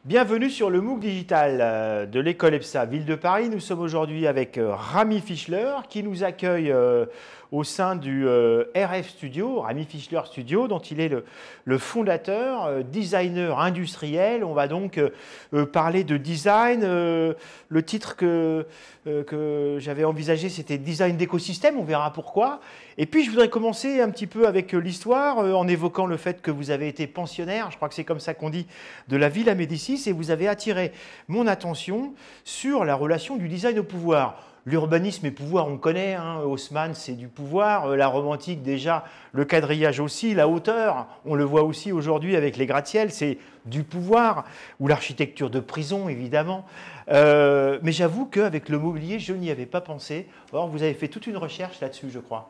Bienvenue sur le MOOC digital de l'école EPSA Ville de Paris. Nous sommes aujourd'hui avec Rami Fischler qui nous accueille au sein du RF Studio, Rami Fischler Studio, dont il est le fondateur, designer industriel. On va donc parler de design. Le titre que j'avais envisagé, c'était design d'écosystème. On verra pourquoi. Et puis, je voudrais commencer un petit peu avec l'histoire en évoquant le fait que vous avez été pensionnaire, je crois que c'est comme ça qu'on dit, de la Villa Médicis, et vous avez attiré mon attention sur la relation du design au pouvoir. L'urbanisme et pouvoir, on connaît, hein, Haussmann, c'est du pouvoir, la romantique déjà, le quadrillage aussi, la hauteur, on le voit aussi aujourd'hui avec les gratte-ciels, c'est du pouvoir, ou l'architecture de prison, évidemment. Mais j'avoue qu'avec le mobilier, je n'y avais pas pensé. Or, vous avez fait toute une recherche là-dessus, je crois.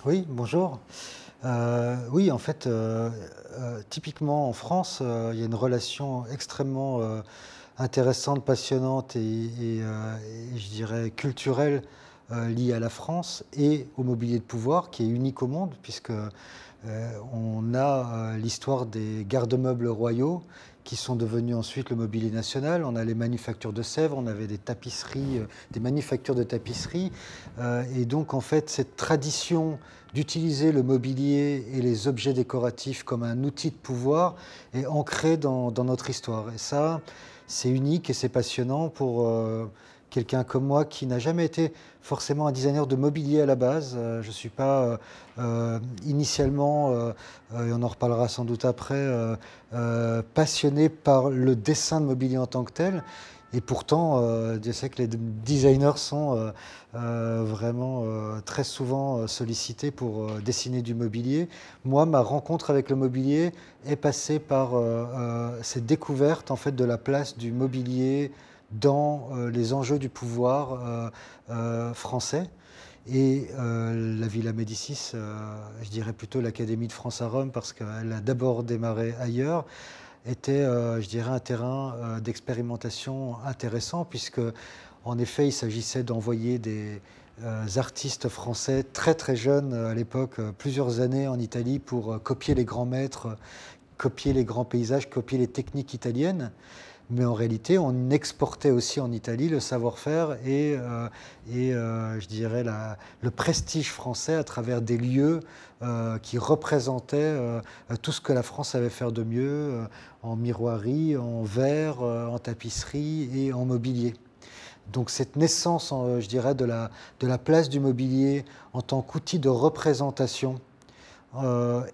Oui, bonjour. Oui, en fait, typiquement en France, il y a une relation extrêmement intéressante, passionnante et je dirais culturelle liée à la France et au mobilier de pouvoir, qui est unique au monde, puisque on a l'histoire des garde-meubles royaux qui sont devenus ensuite le mobilier national. On a les manufactures de Sèvres, on avait des tapisseries, des manufactures de tapisseries. Et donc, en fait, cette tradition d'utiliser le mobilier et les objets décoratifs comme un outil de pouvoir est ancrée dans notre histoire. Et ça, c'est unique et c'est passionnant pour quelqu'un comme moi qui n'a jamais été forcément un designer de mobilier à la base. Je ne suis pas initialement, et on en reparlera sans doute après, passionné par le dessin de mobilier en tant que tel. Et pourtant, Dieu sait que les designers sont vraiment très souvent sollicités pour dessiner du mobilier. Moi, ma rencontre avec le mobilier est passée par cette découverte en fait, de la place du mobilier dans les enjeux du pouvoir français. Et la Villa Médicis, je dirais plutôt l'Académie de France à Rome, parce qu'elle a d'abord démarré ailleurs, était, je dirais, un terrain d'expérimentation intéressant, puisque, en effet, il s'agissait d'envoyer des artistes français très très jeunes à l'époque, plusieurs années en Italie, pour copier les grands maîtres, copier les grands paysages, copier les techniques italiennes. Mais en réalité, on exportait aussi en Italie le savoir-faire et je dirais le prestige français à travers des lieux qui représentaient tout ce que la France savait faire de mieux en miroirie, en verre, en tapisserie et en mobilier. Donc cette naissance, je dirais, de la place du mobilier en tant qu'outil de représentation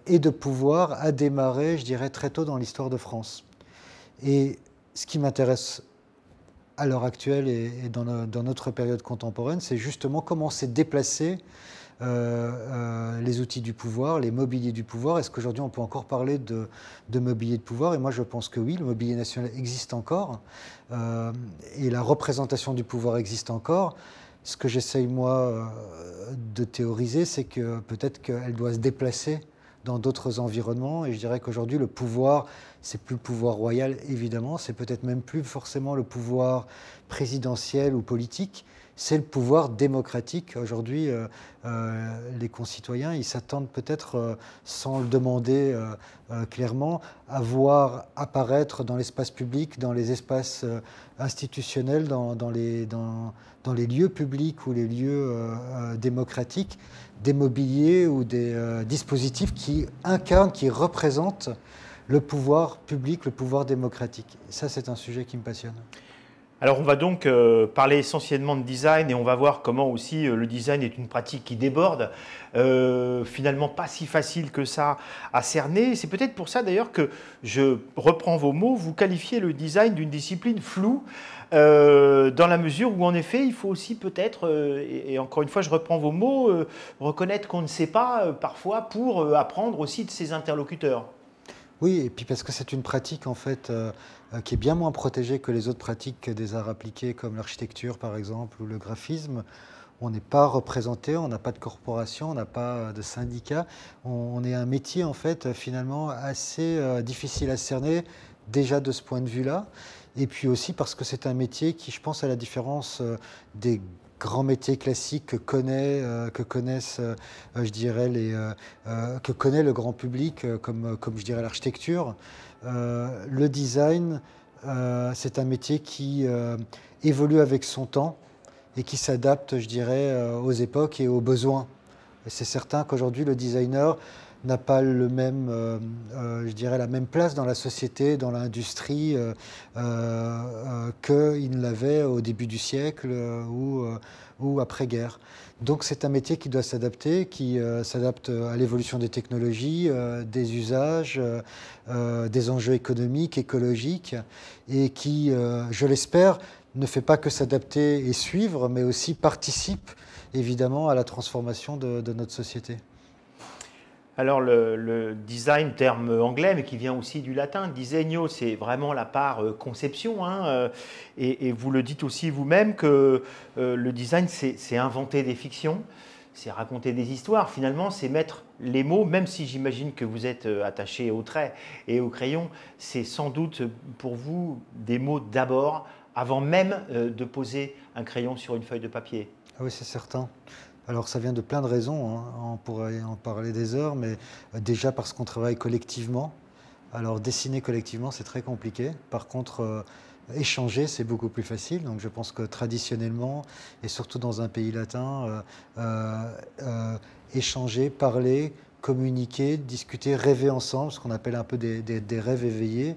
et de pouvoir a démarré, je dirais, très tôt dans l'histoire de France. Et ce qui m'intéresse à l'heure actuelle et dans notre période contemporaine, c'est justement comment s'est déplacé les outils du pouvoir, les mobiliers du pouvoir. Est-ce qu'aujourd'hui on peut encore parler de mobilier de pouvoir? Et moi je pense que oui, le mobilier national existe encore et la représentation du pouvoir existe encore. Ce que j'essaye moi de théoriser, c'est que peut-être qu'elle doit se déplacer dans d'autres environnements. Et je dirais qu'aujourd'hui, le pouvoir, c'est plus le pouvoir royal, évidemment, c'est peut-être même plus forcément le pouvoir présidentiel ou politique, c'est le pouvoir démocratique. Aujourd'hui, les concitoyens, ils s'attendent peut-être, sans le demander clairement, à voir apparaître dans l'espace public, dans les espaces institutionnels, dans les lieux publics ou les lieux démocratiques, des mobiliers ou des dispositifs qui incarnent, qui représentent le pouvoir public, le pouvoir démocratique. Et ça, c'est un sujet qui me passionne. Alors on va donc parler essentiellement de design et on va voir comment aussi le design est une pratique qui déborde, finalement pas si facile que ça à cerner. C'est peut-être pour ça d'ailleurs que je reprends vos mots, vous qualifiez le design d'une discipline floue dans la mesure où en effet il faut aussi peut-être, et encore une fois je reprends vos mots, reconnaître qu'on ne sait pas parfois pour apprendre aussi de ses interlocuteurs. Oui, et puis parce que c'est une pratique en fait qui est bien moins protégée que les autres pratiques des arts appliqués comme l'architecture par exemple ou le graphisme. On n'est pas représenté, on n'a pas de corporation, on n'a pas de syndicat. On est un métier en fait finalement assez difficile à cerner déjà de ce point de vue-là. Et puis aussi parce que c'est un métier qui, je pense, à la différence des grands métiers classiques que connaissent, je dirais, que connaît le grand public, comme je dirais l'architecture. Le design c'est un métier qui évolue avec son temps et qui s'adapte, je dirais, aux époques et aux besoins. Et c'est certain qu'aujourd'hui, le designer n'a pas le même, je dirais, la même place dans la société, dans l'industrie, qu'il ne l'avait au début du siècle ou après-guerre. Donc c'est un métier qui doit s'adapter, qui s'adapte à l'évolution des technologies, des usages, des enjeux économiques, écologiques, et qui, je l'espère, ne fait pas que s'adapter et suivre, mais aussi participe évidemment à la transformation de notre société. Alors le design, terme anglais, mais qui vient aussi du latin, disegno, c'est vraiment la part conception, hein, et vous le dites aussi vous-même que le design, c'est inventer des fictions, c'est raconter des histoires, finalement, c'est mettre les mots, même si j'imagine que vous êtes attaché au trait et au crayon, c'est sans doute pour vous des mots d'abord, avant même de poser un crayon sur une feuille de papier. Ah oui, c'est certain. Alors ça vient de plein de raisons, hein. On pourrait en parler des heures, mais déjà parce qu'on travaille collectivement. Alors dessiner collectivement, c'est très compliqué. Par contre, échanger, c'est beaucoup plus facile. Donc je pense que traditionnellement, et surtout dans un pays latin, échanger, parler, communiquer, discuter, rêver ensemble, ce qu'on appelle un peu des rêves éveillés,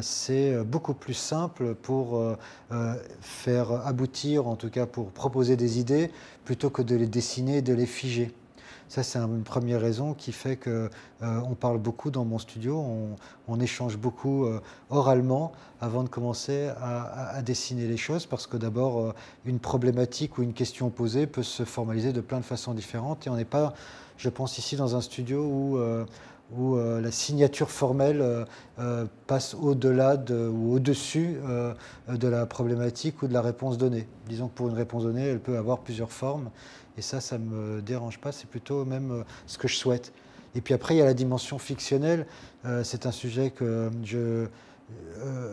c'est beaucoup plus simple pour faire aboutir, en tout cas pour proposer des idées, plutôt que de les dessiner et de les figer. Ça, c'est une première raison qui fait qu'on parle beaucoup dans mon studio, on échange beaucoup oralement avant de commencer à dessiner les choses, parce que d'abord, une problématique ou une question posée peut se formaliser de plein de façons différentes, et on n'est pas, je pense, ici dans un studio où la signature formelle passe au-delà ou au-dessus de la problématique ou de la réponse donnée. Disons que pour une réponse donnée, elle peut avoir plusieurs formes, et ça ne me dérange pas, c'est plutôt même ce que je souhaite. Et puis après, il y a la dimension fictionnelle. C'est un sujet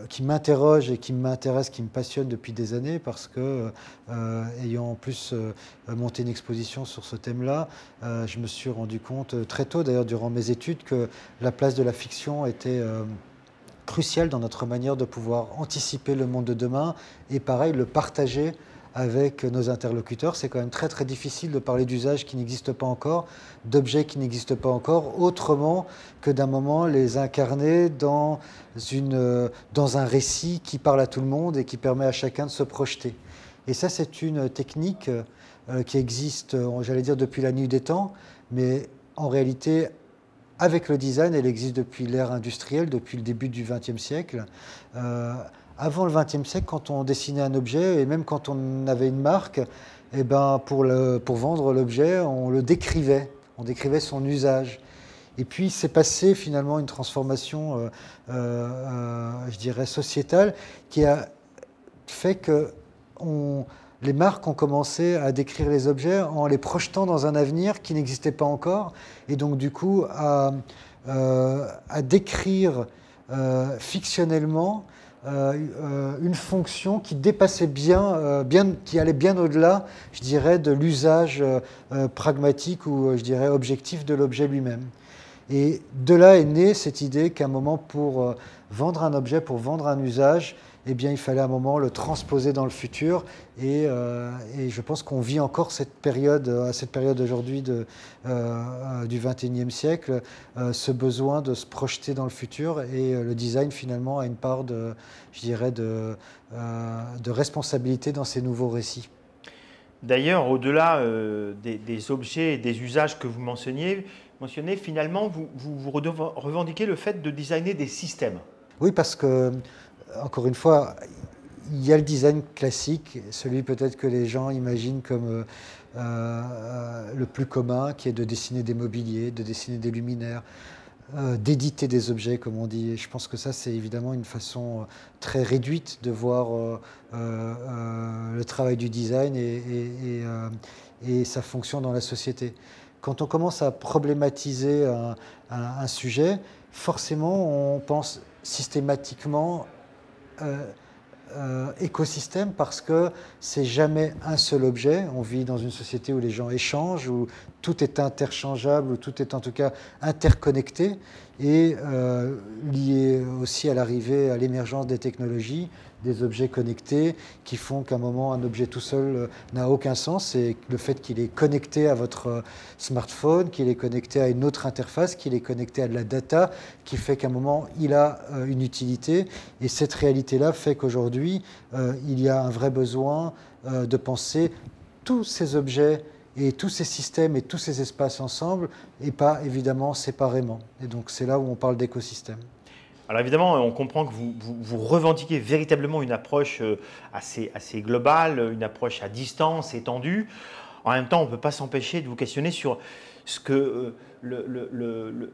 qui m'interroge et qui m'intéresse, qui me passionne depuis des années, parce que, ayant en plus monté une exposition sur ce thème-là, je me suis rendu compte très tôt, d'ailleurs durant mes études, que la place de la fiction était cruciale dans notre manière de pouvoir anticiper le monde de demain et pareil, le partager avec nos interlocuteurs. C'est quand même très très difficile de parler d'usages qui n'existent pas encore, d'objets qui n'existent pas encore, autrement que d'un moment les incarner dans un récit qui parle à tout le monde et qui permet à chacun de se projeter. Et ça, c'est une technique qui existe, j'allais dire, depuis la nuit des temps, mais en réalité, avec le design, elle existe depuis l'ère industrielle, depuis le début du XXe siècle. Avant le XXe siècle, quand on dessinait un objet, et même quand on avait une marque, eh ben pour vendre l'objet, on le décrivait. On décrivait son usage. Et puis, c'est passé finalement une transformation, je dirais, sociétale, qui a fait que les marques ont commencé à décrire les objets en les projetant dans un avenir qui n'existait pas encore. Et donc, du coup, à décrire fictionnellement une fonction qui dépassait qui allait bien au-delà, je dirais, de l'usage pragmatique ou, je dirais, objectif de l'objet lui-même. Et de là est née cette idée qu'à un moment, pour vendre un objet, pour vendre un usage, eh bien, il fallait à un moment le transposer dans le futur. Et je pense qu'on vit encore à cette période aujourd'hui du XXIe siècle, ce besoin de se projeter dans le futur. Et le design, finalement, a une part je dirais, de responsabilité dans ces nouveaux récits. D'ailleurs, au-delà des objets et des usages que vous mentionnez, finalement, vous revendiquez le fait de designer des systèmes. Oui, parce que, encore une fois, il y a le design classique, celui peut-être que les gens imaginent comme le plus commun, qui est de dessiner des mobiliers, de dessiner des luminaires, d'éditer des objets, comme on dit. Et je pense que ça, c'est évidemment une façon très réduite de voir le travail du design et sa fonction dans la société. Quand on commence à problématiser un sujet, forcément, on pense systématiquement écosystème parce que c'est jamais un seul objet. On vit dans une société où les gens échangent, où tout est interchangeable, où tout est en tout cas interconnecté et lié aussi à l'arrivée, à l'émergence des technologies, des objets connectés qui font qu'à un moment, un objet tout seul n'a aucun sens. Et le fait qu'il est connecté à votre smartphone, qu'il est connecté à une autre interface, qu'il est connecté à de la data, qui fait qu'à un moment, il a une utilité. Et cette réalité-là fait qu'aujourd'hui, il y a un vrai besoin de penser tous ces objets et tous ces systèmes et tous ces espaces ensemble et pas évidemment séparément. Et donc c'est là où on parle d'écosystème. Alors évidemment, on comprend que vous revendiquez véritablement une approche assez globale, une approche à distance, étendue. En même temps, on ne peut pas s'empêcher de vous questionner sur ce que,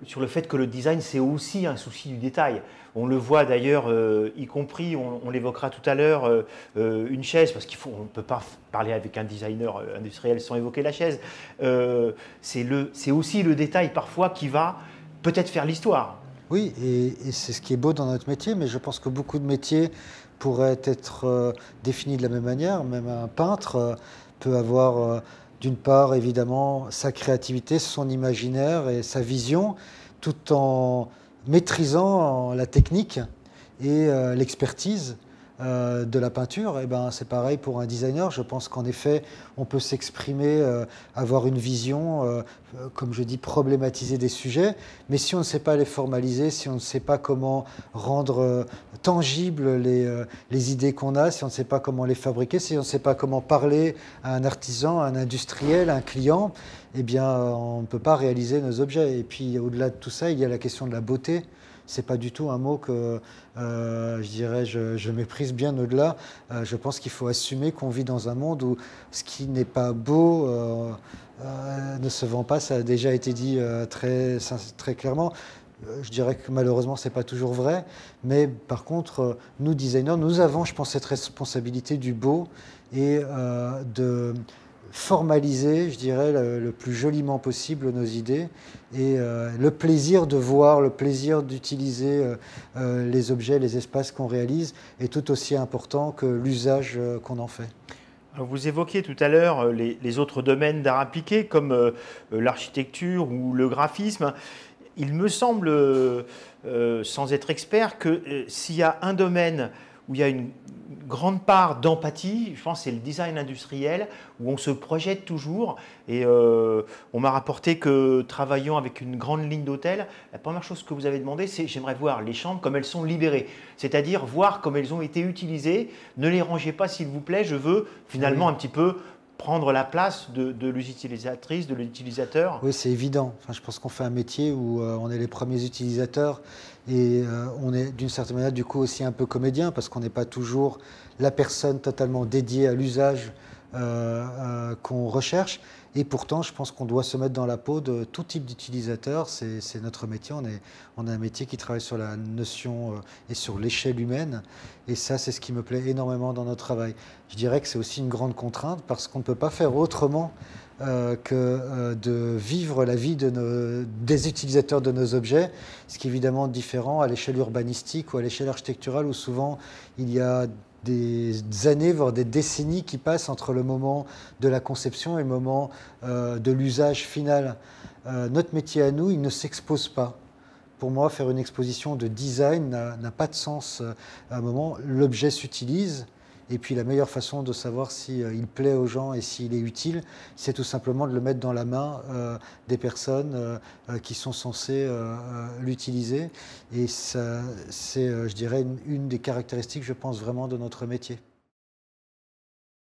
sur le fait que le design, c'est aussi un souci du détail. On le voit d'ailleurs, y compris, on l'évoquera tout à l'heure, une chaise, parce qu'on ne peut pas parler avec un designer industriel sans évoquer la chaise. C'est aussi le détail parfois qui va peut-être faire l'histoire. Oui, et c'est ce qui est beau dans notre métier, mais je pense que beaucoup de métiers pourraient être définis de la même manière. Même un peintre peut avoir, d'une part, évidemment, sa créativité, son imaginaire et sa vision, tout en maîtrisant la technique et l'expertise de la peinture. Et ben, c'est pareil pour un designer. Je pense qu'en effet, on peut s'exprimer, avoir une vision, comme je dis, problématiser des sujets. Mais si on ne sait pas les formaliser, si on ne sait pas comment rendre tangibles les idées qu'on a, si on ne sait pas comment les fabriquer, si on ne sait pas comment parler à un artisan, à un industriel, à un client, eh bien, on ne peut pas réaliser nos objets. Et puis, au-delà de tout ça, il y a la question de la beauté. C'est pas du tout un mot que je dirais je méprise bien au-delà. Je pense qu'il faut assumer qu'on vit dans un monde où ce qui n'est pas beau ne se vend pas. Ça a déjà été dit très clairement. Je dirais que malheureusement, ce n'est pas toujours vrai. Mais par contre, nous, designers, nous avons, je pense, cette responsabilité du beau et de formaliser, je dirais, le plus joliment possible nos idées et le plaisir de voir, le plaisir d'utiliser les objets, les espaces qu'on réalise est tout aussi important que l'usage qu'on en fait. Alors vous évoquiez tout à l'heure les autres domaines d'art appliqué comme l'architecture ou le graphisme. Il me semble, sans être expert, que s'il y a un domaine où il y a une grande part d'empathie, je pense que c'est le design industriel, où on se projette toujours. Et on m'a rapporté que travaillant avec une grande ligne d'hôtels, la première chose que vous avez demandé, c'est j'aimerais voir les chambres comme elles sont libérées. C'est-à-dire voir comme elles ont été utilisées. Ne les rangez pas s'il vous plaît, je veux finalement un petit peu prendre la place de l'utilisatrice, de l'utilisateur. Oui, c'est évident. Enfin, je pense qu'on fait un métier où on est les premiers utilisateurs et on est d'une certaine manière du coup aussi un peu comédien parce qu'on n'est pas toujours la personne totalement dédiée à l'usage qu'on recherche. Et pourtant, je pense qu'on doit se mettre dans la peau de tout type d'utilisateur. C'est notre métier. On a un métier qui travaille sur la notion et sur l'échelle humaine. Et ça, c'est ce qui me plaît énormément dans notre travail. Je dirais que c'est aussi une grande contrainte parce qu'on ne peut pas faire autrement que de vivre la vie des utilisateurs de nos objets, ce qui est évidemment différent à l'échelle urbanistique ou à l'échelle architecturale où souvent il y a des années, voire des décennies qui passent entre le moment de la conception et le moment de l'usage final. Notre métier à nous, il ne s'expose pas. Pour moi, faire une exposition de design n'a pas de sens. À un moment, l'objet s'utilise. Et puis la meilleure façon de savoir s'il plaît aux gens et s'il est utile, c'est tout simplement de le mettre dans la main des personnes qui sont censées l'utiliser. Et ça, c'est, je dirais, une des caractéristiques, je pense, vraiment de notre métier.